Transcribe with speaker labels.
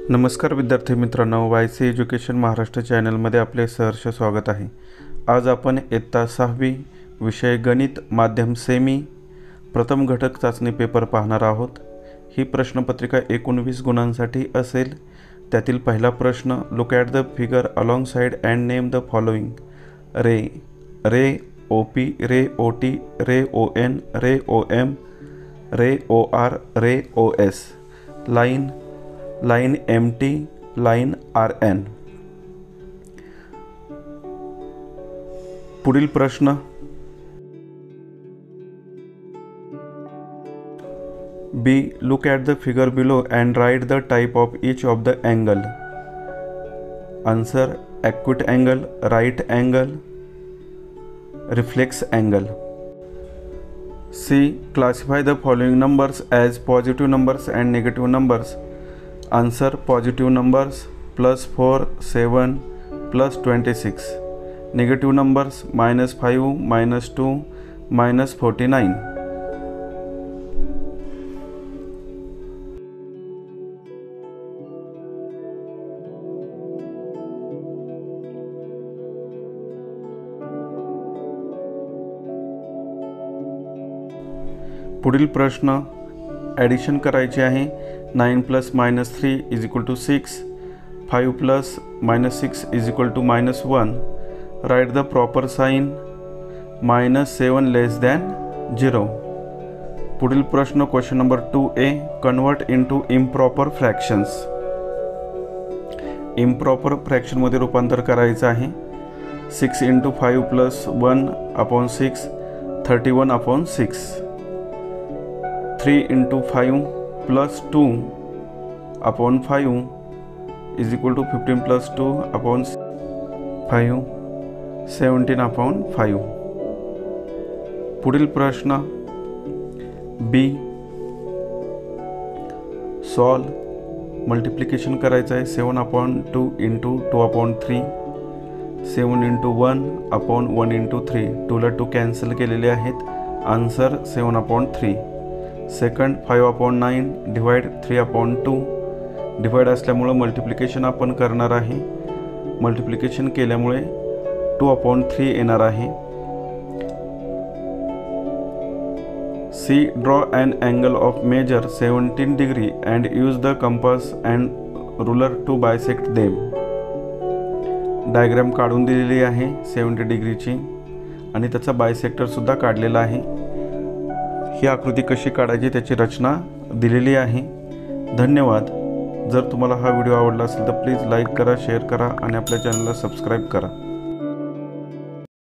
Speaker 1: नमस्कार विद्यार्थी मित्रांनो, YC एज्युकेशन महाराष्ट्र चॅनलमध्ये आपले सहर्ष स्वागत आहे। आज आपण इयत्ता 6वी विषय गणित माध्यम सेमी प्रथम घटक चाचणी पेपर पाहणार आहोत। ही प्रश्नपत्रिका 19 गुणांसाठी असेल। त्यातील पहिला प्रश्न, look at the figure along side and name the following: ray, ray OP, ray OT, ray ON, ray OM, ray OR, ray OS, line, line MT, line RN। पुढील प्रश्न, B, look at the figure below and write the type of each of the angle. Answer: acute angle, right angle, reflex angle. C, classify the following numbers as positive numbers and negative numbers. Answer: positive numbers +4, 7, +26. Negative numbers -5, -2, -49. पुढील प्रश्न, addition करायचे आहे। 9 + -3 = 6, 5 + -6 = -1. Right the proper sign -7 < 0. पुढील प्रश्न, question number 2A, convert into improper fractions. Improper फ्रॅक्शनमध्ये रूपांतर करायचं आहे। 6 × 5 + 1/6 31/6. 3 × 5 + 2/5 = 15 + 2/5 17/5. पुढील प्रश्न, B, सॉल्व, मल्टिप्लिकेशन करायचं आहे। 7/2 × 2/3, 7 × 1/1 × 3, 2ला 2 कॅन्सल केलेले आहेत। आन्सर 7/3. Second, 5/9 divide 3/2. डिवाइड असल्यामुळे मल्टिप्लिकेशन आपण करणार आहे। मल्टिप्लिकेशन केल्यामुळे 2/3 येणार आहे। C, draw an angle of measure 17 degree and use the compass and ruler to bisect them. Diagram काढून दिलेली आहे 70 डिग्रीची आणि त्याचा बायसेक्टर सुद्धा काढलेला आहे। ही आकृती कशी काढायची त्याची रचना दिलेली आहे। धन्यवाद। जर तुम्हाला हा व्हिडिओ आवडला असेल तर प्लीज लाईक करा, शेअर करा आणि आपल्या चॅनलला सबस्क्राईब करा।